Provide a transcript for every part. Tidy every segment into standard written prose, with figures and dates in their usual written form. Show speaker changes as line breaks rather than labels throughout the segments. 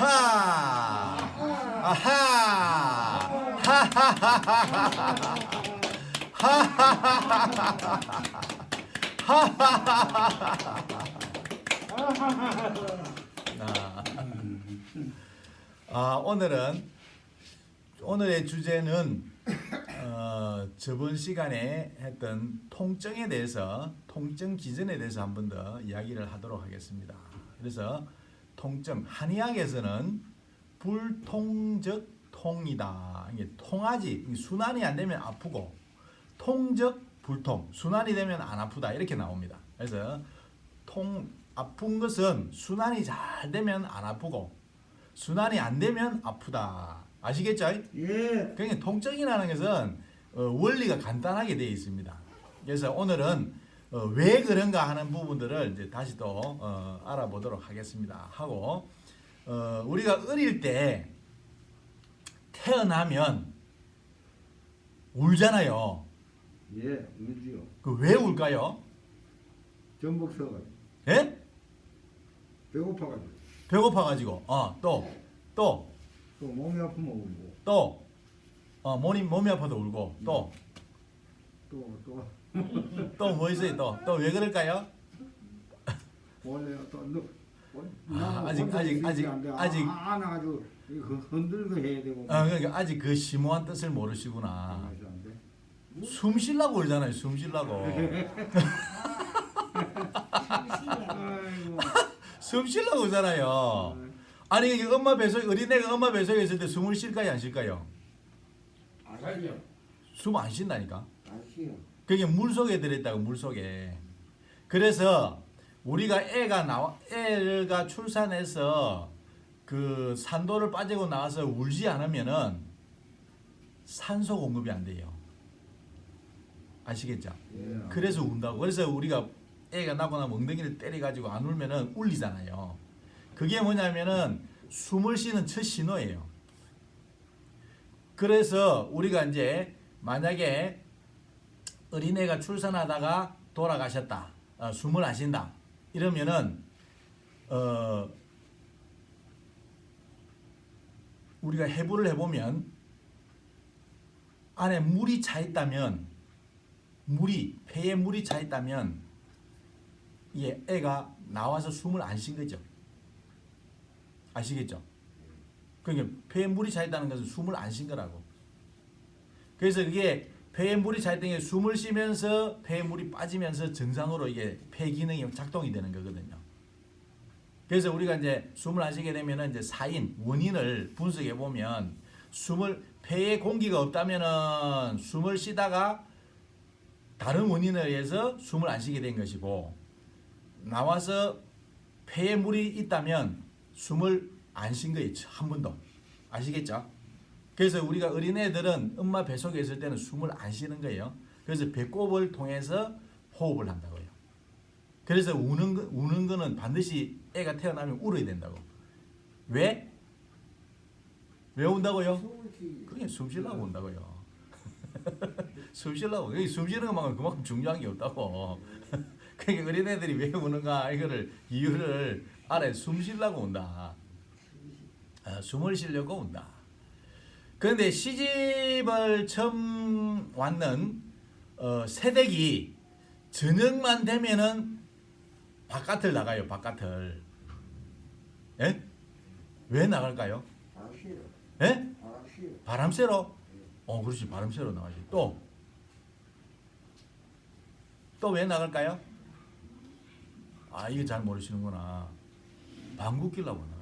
아하! 아하! 하하하하하하! 오늘의 주제는 저번 시간에 했던 통증에 대해서, 통증 기전에 대해서 한 번 더 이야기를 하도록 하겠습니다. 그래서 통증, 한의학에서는 불통적 통이다. 이게 통하지, 순환이 안 되면 아프고, 통적 불통, 순환이 되면 안 아프다, 이렇게 나옵니다. 그래서 아픈 것은 순환이 잘 되면 안 아프고, 순환이 안 되면 아프다. 아시겠죠?
예.
그러니까 통증이라는 것은 원리가 간단하게 되어 있습니다. 그래서 오늘은 왜 그런가 하는 부분들을 이제 다시 또 알아보도록 하겠습니다. 하고 우리가 어릴 때 태어나면 울잖아요.
예, 울지요.
그 왜 울까요?
전복 써가지고.
예?
배고파가지고.
배고파가지고. 또
또 몸이 아프면 울고.
몸이 아파도 울고. 또 뭐 있어요? 또 왜 그럴까요?
원래 또
아직
안 아주 흔들고 해야 되고.
그러니까 아직 그 심오한 뜻을 모르시구나. 숨 쉬려고 울잖아요. 숨 쉬려고.
아이고.
숨 쉬려고 울잖아요. 아니 이게 어린애가 엄마 뱃속에 있을 때 숨을 쉴까요, 안 쉴까요?
안 살려.
숨 안 쉰다니까.
안 쉬어.
그게 물 속에 들어있다고, 물 속에. 그래서 우리가 애가 출산해서 그 산도를 빠지고 나와서 울지 않으면은 산소 공급이 안 돼요. 아시겠죠?
예.
그래서 운다고. 그래서 우리가 애가 낳고 나면 엉덩이를 때려가지고 안 울면은 울리잖아요. 그게 뭐냐면은 숨을 쉬는 첫 신호예요. 그래서 우리가 이제 만약에 어린애가 출산하다가 돌아가셨다, 숨을 안 쉰다, 이러면은 우리가 해부를 해보면 안에 물이 차 있다면, 폐에 물이 차 있다면 이 애가 나와서 숨을 안 쉰 거죠. 아시겠죠? 그러니까 폐에 물이 차 있다는 것은 숨을 안 쉰 거라고. 그래서 그게 폐에 물이 차 있다는 게 숨을 쉬면서 폐에 물이 빠지면서 정상으로 이게 폐 기능이 작동이 되는 거거든요. 그래서 우리가 이제 숨을 안 쉬게 되면은 이제 원인을 분석해 보면 폐에 공기가 없다면은 숨을 쉬다가 다른 원인에 의해서 숨을 안 쉬게 된 것이고, 나와서 폐에 물이 있다면 숨을 안 쉰 거예요. 한 번도. 아시겠죠? 그래서 우리가 어린애들은 엄마 뱃속에 있을 때는 숨을 안 쉬는 거예요. 그래서 배꼽을 통해서 호흡을 한다고요. 그래서 우는 거는 반드시 애가 태어나면 울어야 된다고. 왜? 왜 운다고요? 그게 숨 쉬려고 운다고요. 숨 쉬려고. 숨 쉬는 것만큼 그만큼 중요한 게 없다고. 그러니까 어린애들이 왜 우는가 이유를 알아야 숨 쉬려고 운다. 숨을 쉬려고 운다. 그런데 시집을 처음 왔는 새댁이 저녁만 되면은 바깥을 나가요. 바깥을. 예? 왜 나갈까요? 예? 바람 쐬러? 그렇지. 바람 쐬러 나가지. 또 왜 나갈까요? 이거 잘 모르시는구나. 방귀 끼려고 나가요.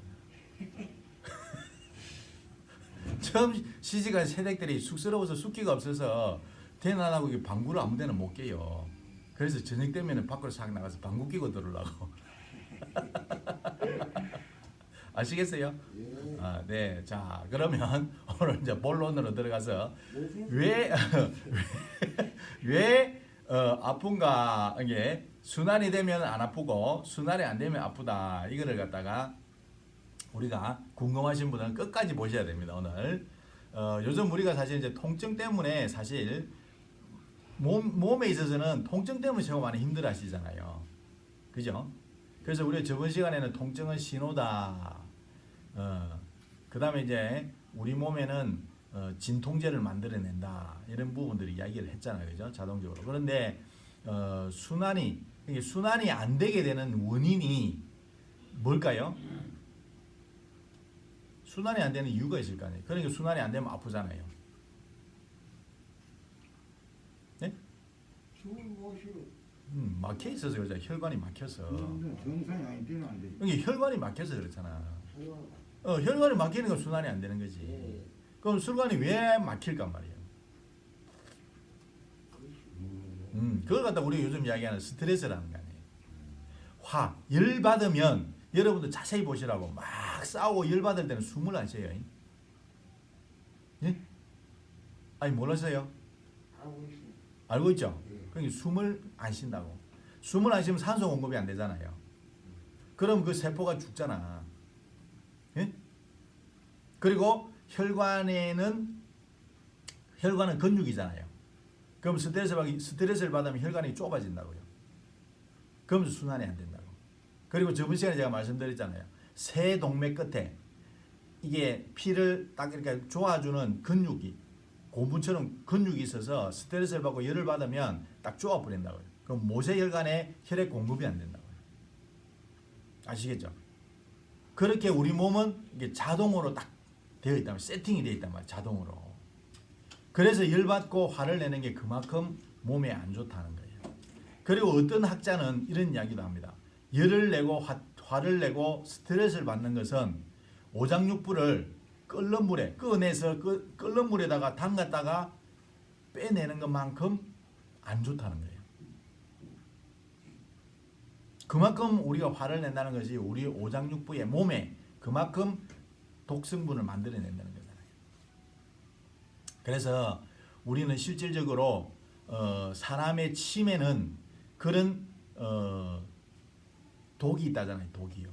처음 시집간 새댁들이 쑥스러워서 숫기가 없어서 대난하고 방구를 아무 데나 못 껴요. 그래서 저녁 되면 밖으로 싹 나가서 방구 끼고 들으려고. 아시겠어요? 네. 자, 그러면 오늘 이제 본론으로 들어가서 왜 아픈가, 이게 순환이 되면 안 아프고 순환이 안 되면 아프다. 이거를 갖다가 우리가 궁금하신 분은 끝까지 보셔야 됩니다. 오늘 요즘 우리가 사실 이제 통증 때문에 사실 몸에 있어서는 통증 때문에 제가 많이 힘들어하시잖아요. 그죠? 그래서 우리가 저번 시간에는 통증은 신호다. 그다음에 이제 우리 몸에는 진통제를 만들어낸다 이런 부분들이 이야기를 했잖아요, 그죠? 자동적으로. 그런데 순환이 이게 순환이 안 되게 되는 원인이 뭘까요? 순환이 안 되는 이유가 있을 거 아니에요. 그러니까 순환이 안 되면 아프잖아요. 네?
숨을 못 쉬어.
막혀 있어서 그러죠. 혈관이 막혀서.
정상이 아닌 때는 안 돼.
이게 혈관이 막혀서 그렇잖아. 혈관이 막히는 건 순환이 안 되는 거지. 그럼 혈관이 왜 막힐까 말이에요. 그걸 갖다 우리가 요즘 이야기하는 스트레스라는 거 아니에요. 열 받으면 여러분들 자세히 보시라고 막 싸우고 열 받을 때는 숨을 안 쉬어요. 예? 아니 몰랐어요? 알고 있죠? 그러니까 숨을 안 쉰다고. 숨을 안 쉬면 산소 공급이 안 되잖아요. 그럼 그 세포가 죽잖아. 예? 그리고 혈관은 근육이잖아요. 그럼 스트레스를 받으면 혈관이 좁아진다고요. 그러면서 순환이 안 된다고. 그리고 저번 시간에 제가 말씀드렸잖아요. 새 동맥 끝에 이게 피를 딱 이렇게 조아주는 근육이 고무처럼 근육이 있어서 스트레스를 받고 열을 받으면 딱 조아버린다고요. 그럼 모세혈관에 혈액 공급이 안 된다고요. 아시겠죠? 그렇게 우리 몸은 이게 자동으로 딱 되어 있단 말이에요. 세팅이 되어 있단 말이에요. 자동으로. 그래서 열받고 화를 내는 게 그만큼 몸에 안 좋다는 거예요. 그리고 어떤 학자는 이런 이야기도 합니다. 열을 내고 화를 내고 스트레스를 받는 것은 오장육부를 끓는 물에 꺼내서 끓는 물에다가 담갔다가 빼내는 것만큼 안 좋다는 거예요. 그만큼 우리가 화를 낸다는 것이 우리 오장육부의 몸에 그만큼 독성분을 만들어낸다는 거잖아요. 그래서 우리는 실질적으로 사람의 침에는 그런 독이 있다잖아요. 독이요.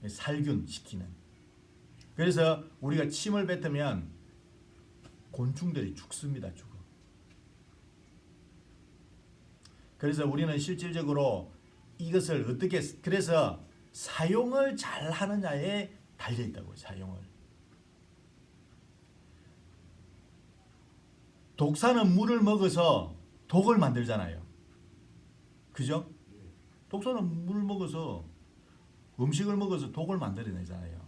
살균 시키는. 그래서 우리가 침을 뱉으면 곤충들이 죽습니다. 죽어. 그래서 우리는 실질적으로 이것을 어떻게 그래서 사용을 잘 하느냐에 달려 있다고요. 사용을. 독사는 물을 먹어서 독을 만들잖아요. 그죠? 독사는 물을 먹어서 음식을 먹어서 독을 만들어내잖아요.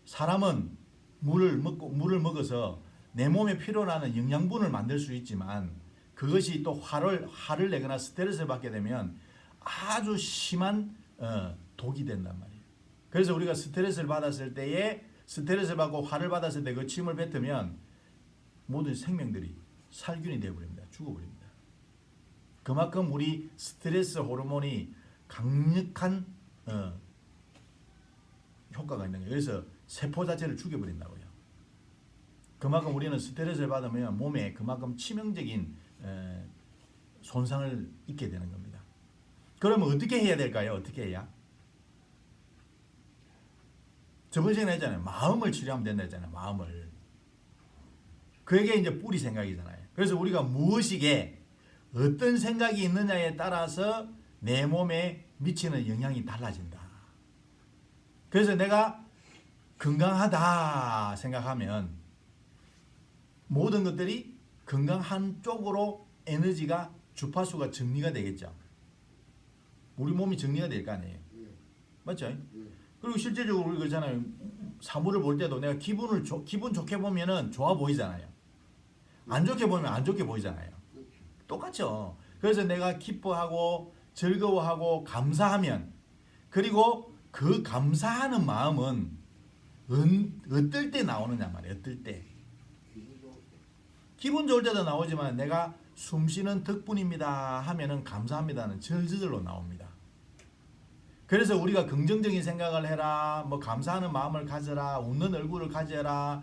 사람은 물을 먹어서 내 몸에 필요로 하는 영양분을 만들 수 있지만 그것이 또 화를 내거나 스트레스를 받게 되면 아주 심한 독이 된단 말이에요. 그래서 우리가 스트레스를 받았을 때에 스트레스를 받고 화를 받았을 때 그 침을 뱉으면 모든 생명들이 살균이 되어버립니다. 죽어버립니다. 그만큼 우리 스트레스 호르몬이 강력한 효과가 있는 거예요. 그래서 세포 자체를 죽여버린다고요. 그만큼 우리는 스트레스를 받으면 몸에 그만큼 치명적인 손상을 입게 되는 겁니다. 그러면 어떻게 해야 될까요? 어떻게 해야? 저번 시간에 했잖아요. 마음을 치료하면 된다 했잖아요. 마음을. 그게 이제 뿌리 생각이잖아요. 그래서 우리가 무엇이게 어떤 생각이 있느냐에 따라서 내 몸에 미치는 영향이 달라진다. 그래서 내가 건강하다 생각하면 모든 것들이 건강한 쪽으로 에너지가 주파수가 정리가 되겠죠. 우리 몸이 정리가 될 거 아니에요. 맞죠? 그리고 실제적으로 우리 그러잖아요. 사물을 볼 때도 내가 기분 좋게 보면은 좋아 보이잖아요. 안 좋게 보면 안 좋게 보이잖아요. 똑같죠. 그래서 내가 기뻐하고 즐거워하고 감사하면 그리고 그 감사하는 마음은 어떨 때 나오느냐 말이에요. 어떨 때. 기분 좋을 때도 나오지만 내가 숨쉬는 덕분입니다 하면은 감사합니다는 절절로 나옵니다. 그래서 우리가 긍정적인 생각을 해라, 뭐 감사하는 마음을 가져라, 웃는 얼굴을 가져라,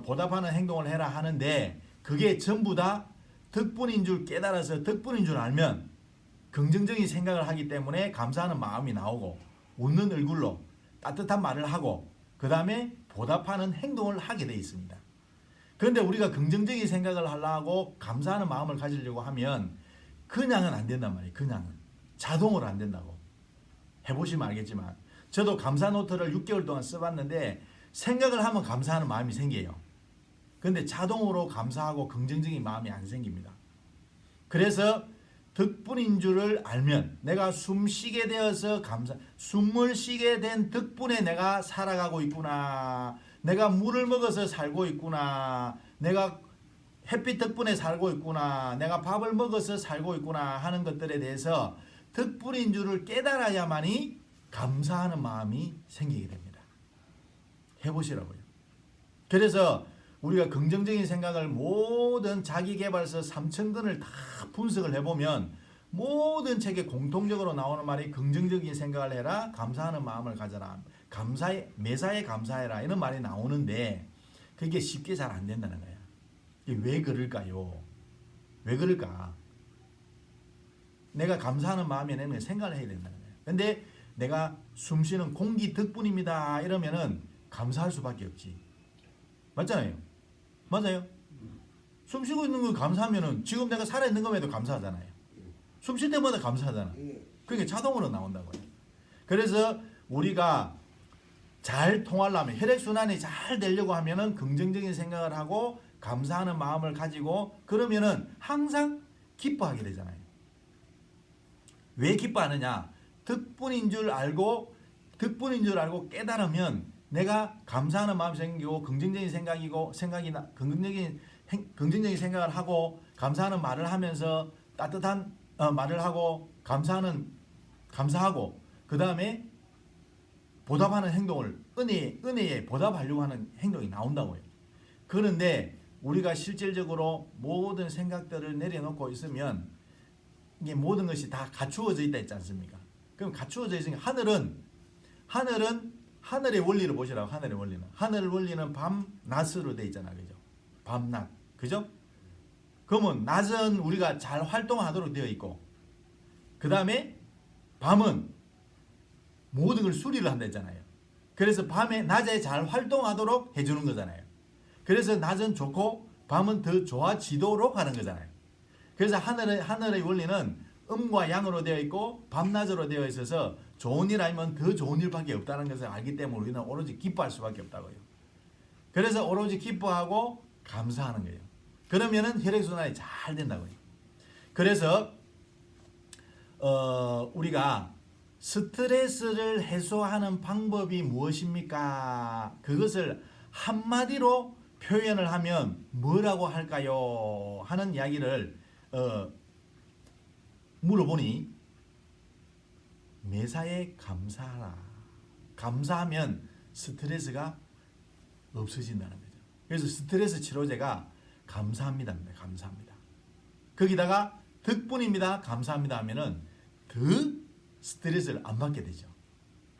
보답하는 행동을 해라 하는데 그게 전부 다 덕분인 줄 깨달아서 덕분인 줄 알면 긍정적인 생각을 하기 때문에 감사하는 마음이 나오고 웃는 얼굴로 따뜻한 말을 하고 그 다음에 보답하는 행동을 하게 되어 있습니다. 그런데 우리가 긍정적인 생각을 하려고 감사하는 마음을 가지려고 하면 그냥은 안 된단 말이에요. 그냥은. 자동으로 안 된다고. 해보시면 알겠지만 저도 감사 노트를 6개월 동안 써봤는데 생각을 하면 감사하는 마음이 생겨요. 근데 자동으로 감사하고 긍정적인 마음이 안 생깁니다. 그래서 덕분인 줄을 알면 내가 숨 쉬게 되어서 숨을 쉬게 된 덕분에 내가 살아가고 있구나. 내가 물을 먹어서 살고 있구나. 내가 햇빛 덕분에 살고 있구나. 내가 밥을 먹어서 살고 있구나 하는 것들에 대해서 덕분인 줄을 깨달아야만이 감사하는 마음이 생기게 됩니다. 해보시라고요. 그래서 우리가 긍정적인 생각을 모든 자기계발서 3,000권을 다 분석을 해보면 모든 책에 공통적으로 나오는 말이 긍정적인 생각을 해라. 감사하는 마음을 가져라. 매사에 감사해라. 이런 말이 나오는데 그게 쉽게 잘 안 된다는 거야. 이게 왜 그럴까요? 왜 그럴까? 내가 감사하는 마음에 내는 생각을 해야 된다는 거야. 근데 내가 숨쉬는 공기 덕분입니다. 이러면은 감사할 수밖에 없지. 맞잖아요. 맞아요. 숨 쉬고 있는 거 감사하면은 지금 내가 살아있는 것에도 감사하잖아요. 숨 쉴 때마다 감사하잖아. 그게 자동으로 나온다고요. 그래서 우리가 잘 통하려면 혈액순환이 잘 되려고 하면은 긍정적인 생각을 하고 감사하는 마음을 가지고 그러면은 항상 기뻐하게 되잖아요. 왜 기뻐하느냐? 덕분인 줄 알고 깨달으면 내가 감사하는 마음이 생기고 긍정적인 긍정적인 생각을 하고 감사하는 말을 하면서 따뜻한 말을 하고 감사하고 그 다음에 보답하는 행동을 은혜에 보답하려고 하는 행동이 나온다고요. 그런데 우리가 실질적으로 모든 생각들을 내려놓고 있으면 이게 모든 것이 다 갖추어져 있다 했지 않습니까? 그럼 갖추어져 있으니까 하늘의 원리를 보시라고. 하늘의 원리는. 하늘의 원리는 밤, 낮으로 돼 있잖아. 그죠? 밤, 낮. 그죠? 그러면 낮은 우리가 잘 활동하도록 되어 있고 그 다음에 밤은 모든 걸 수리를 한다 했잖아요. 그래서 낮에 잘 활동하도록 해주는 거잖아요. 그래서 낮은 좋고 밤은 더 좋아지도록 하는 거잖아요. 그래서 하늘의 원리는 음과 양으로 되어 있고 밤낮으로 되어 있어서 좋은 일 아니면 더 좋은 일밖에 없다는 것을 알기 때문에 우리는 오로지 기뻐할 수밖에 없다고요. 그래서 오로지 기뻐하고 감사하는 거예요. 그러면은 혈액순환이 잘 된다고요. 그래서 우리가 스트레스를 해소하는 방법이 무엇입니까? 그것을 한마디로 표현을 하면 뭐라고 할까요? 하는 이야기를 물어보니 매사에 감사하라. 감사하면 스트레스가 없어진다는 거죠. 그래서 스트레스 치료제가 감사합니다. 감사합니다. 거기다가 덕분입니다. 감사합니다 하면은 더 스트레스를 안 받게 되죠.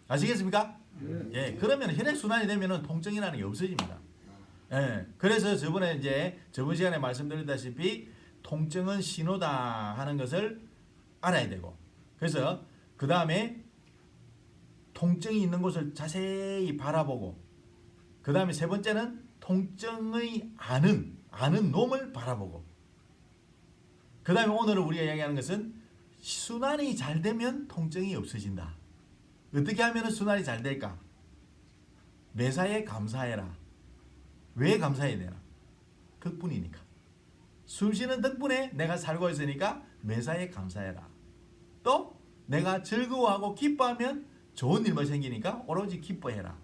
아시겠습니까? 예. 그러면 혈액순환이 되면은 통증이라는 게 없어집니다. 예. 그래서 저번 시간에 말씀드렸다시피 통증은 신호다 하는 것을 알아야 되고 그래서 그 다음에 통증이 있는 곳을 자세히 바라보고 그 다음에 세 번째는 통증의 아는 놈을 바라보고 그 다음에 오늘 우리가 이야기하는 것은 순환이 잘 되면 통증이 없어진다. 어떻게 하면 순환이 잘 될까? 매사에 감사해라. 왜 감사해야 되나? 덕분이니까. 숨쉬는 덕분에 내가 살고 있으니까 매사에 감사해라. 또 내가 즐거워하고 기뻐하면 좋은 일만 생기니까 오로지 기뻐해라.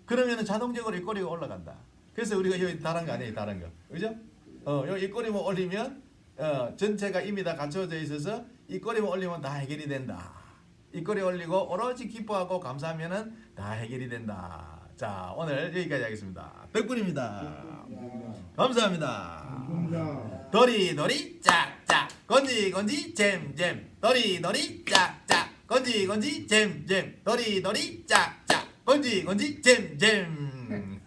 그러면 자동적으로 입꼬리가 올라간다. 그래서 우리가 여기 다른 거 아니에요. 다른 거. 그죠? 여기 입꼬리만 올리면 전체가 이미 다 갖춰져 있어서 입꼬리만 올리면 다 해결이 된다. 입꼬리 올리고 오로지 기뻐하고 감사하면은 다 해결이 된다. 자, 오늘 여기까지 하겠습니다. 덕분입니다. 감사합니다. 도리도리 짝짝 건지건지 잼잼 도리도리 짝짝 건지건지 잼잼 도리도리 짝짝 건지건지 잼잼